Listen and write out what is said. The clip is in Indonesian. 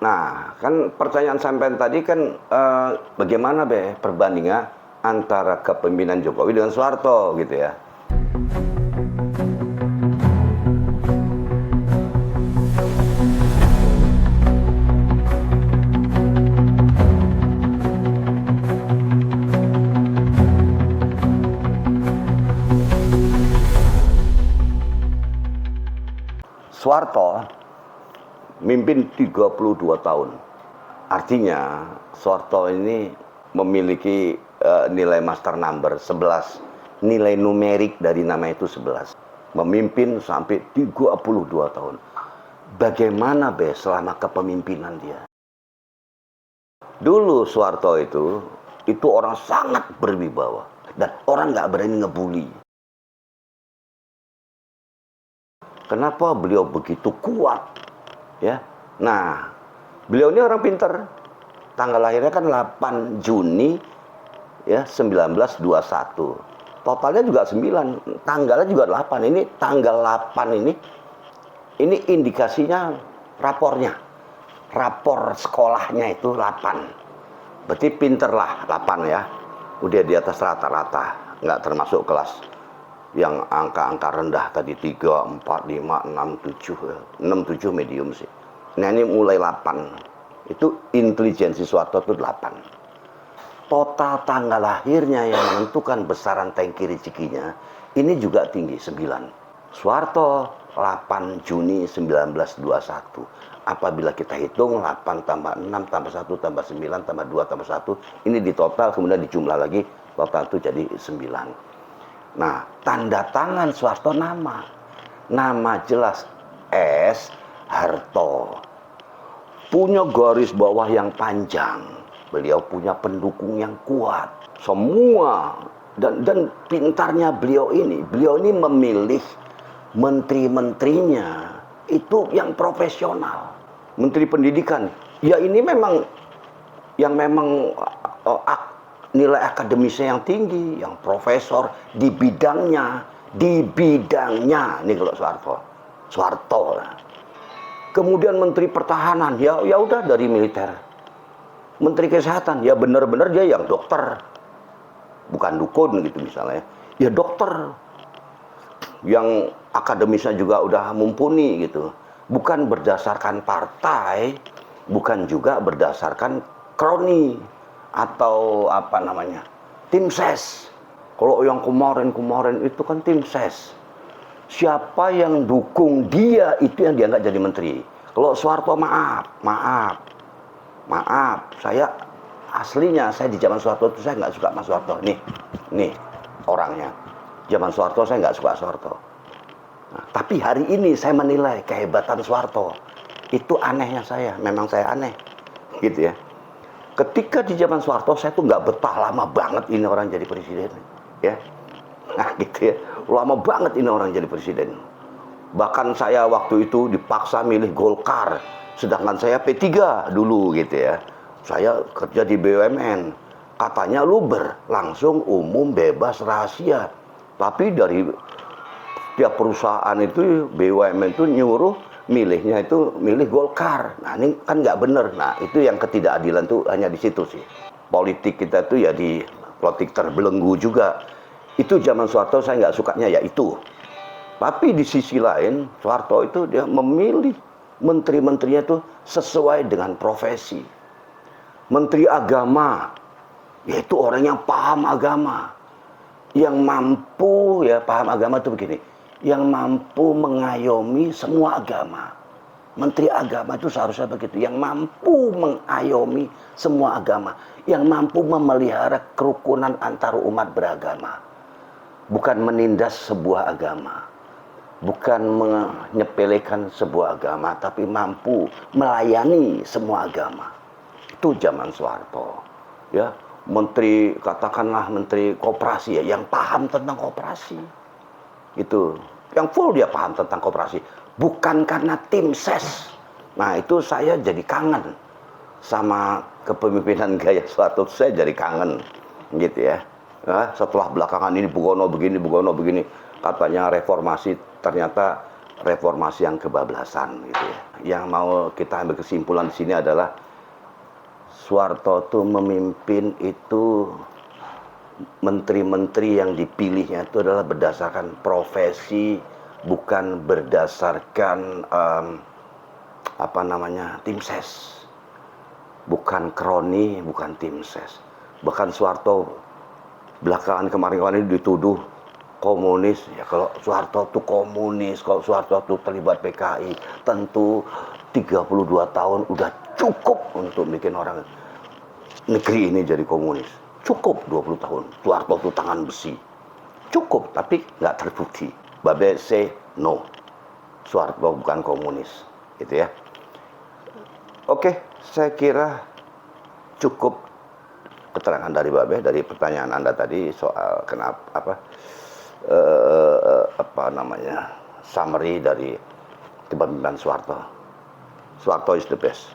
Nah, kan pertanyaan sampean tadi kan bagaimana perbandingan antara kepemimpinan Jokowi dengan Soeharto gitu ya. Soeharto mimpin 32 tahun. Artinya Soeharto ini memiliki nilai master number 11. Nilai numerik dari nama itu 11. Memimpin sampai 32 tahun. Bagaimana selama kepemimpinan dia? Dulu Soeharto itu orang sangat berwibawa. Dan orang nggak berani ngebully. Kenapa beliau begitu kuat? Ya. Nah, beliau ini orang pinter. Tanggal lahirnya kan 8 Juni ya 1921. Totalnya juga 9, tanggalnya juga 8. Ini tanggal 8 ini indikasinya rapornya. Rapor sekolahnya itu 8. Berarti pinter lah 8 ya. Udah di atas rata-rata, nggak termasuk kelas yang angka-angka rendah tadi 3, 4, 5, 6, 7 6, 7 medium sih. Nah ini mulai 8. Itu intelijensi Soeharto itu 8. Total tanggal lahirnya yang menentukan besaran tangki rezekinya ini juga tinggi 9. Soeharto 8 Juni 1921. Apabila kita hitung 8 tambah 6 tambah 1 tambah 9 tambah 2 tambah 1, ini di total kemudian dijumlah lagi, total itu jadi 9. Nah, tanda tangan Soeharto nama jelas S. Harto. Punya garis bawah yang panjang. Beliau punya pendukung yang kuat. Semua dan pintarnya beliau ini memilih menteri-menterinya itu yang profesional. Menteri Pendidikan, ya ini memang nilai akademisnya yang tinggi, yang profesor di bidangnya. Ini kalau Soeharto. Kemudian Menteri Pertahanan, ya udah dari militer. Menteri Kesehatan, ya benar-benar dia yang dokter, bukan dukun gitu misalnya. Ya dokter, yang akademisnya juga udah mumpuni gitu. Bukan berdasarkan partai, bukan juga berdasarkan kroni atau apa namanya, tim ses. Kalau yang kemarin itu kan tim ses. Siapa yang dukung dia itu yang dianggap jadi menteri. Kalau Soeharto maaf, saya aslinya saya di zaman Soeharto itu saya nggak suka Mas Soeharto. Nih orangnya. Zaman Soeharto saya nggak suka Soeharto. Nah, tapi hari ini saya menilai kehebatan Soeharto. Itu anehnya saya, memang saya aneh, gitu ya. Ketika di zaman Soeharto saya tuh nggak betah, lama banget ini orang jadi presiden, ya. Nah gitu ya, lama banget ini orang jadi presiden. Bahkan saya waktu itu dipaksa milih Golkar, sedangkan saya P3 dulu gitu ya. Saya kerja di BUMN, katanya luber, langsung umum bebas rahasia. Tapi dari tiap perusahaan itu BUMN itu nyuruh milihnya itu milih Golkar. Nah ini kan nggak bener. Nah itu yang ketidakadilan tuh hanya di situ sih. Politik kita tuh ya di politik terbelenggu juga. Itu zaman Soeharto saya nggak sukanya ya itu. Tapi di sisi lain Soeharto itu dia memilih menteri-menterinya tuh sesuai dengan profesi. Menteri Agama, yaitu orang yang paham agama, yang mampu ya paham agama itu begini. Yang mampu mengayomi semua agama. Menteri Agama itu seharusnya begitu. Yang mampu mengayomi semua agama. Yang mampu memelihara kerukunan antar umat beragama. Bukan menindas sebuah agama. Bukan menyepelekan sebuah agama. Tapi mampu melayani semua agama. Itu zaman Soeharto. Ya, menteri, katakanlah menteri koperasi ya, yang paham tentang koperasi. Itu yang full dia paham tentang koperasi, bukan karena tim ses. Nah itu saya jadi kangen sama kepemimpinan gaya Soeharto. Saya jadi kangen gitu ya. Nah, setelah belakangan ini Bugono begini katanya reformasi, ternyata reformasi yang kebablasan gitu ya. Yang mau kita ambil kesimpulan di sini adalah Soeharto itu memimpin itu, menteri-menteri yang dipilihnya itu adalah berdasarkan profesi, bukan berdasarkan tim ses, bukan kroni, bukan tim ses. Bahkan Soeharto belakangan kemarin dituduh komunis. Ya kalau Soeharto itu komunis, kalau Soeharto itu terlibat PKI, tentu 32 tahun udah cukup untuk bikin orang negeri ini jadi komunis. Cukup 20 tahun. Soeharto itu tangan besi. Cukup, tapi nggak terbukti. Babe say no. Soeharto bukan komunis. Gitu ya. Oke, saya kira cukup keterangan dari Babe, dari pertanyaan Anda tadi soal kenapa summary dari kepemimpinan Soeharto. Soeharto is the best.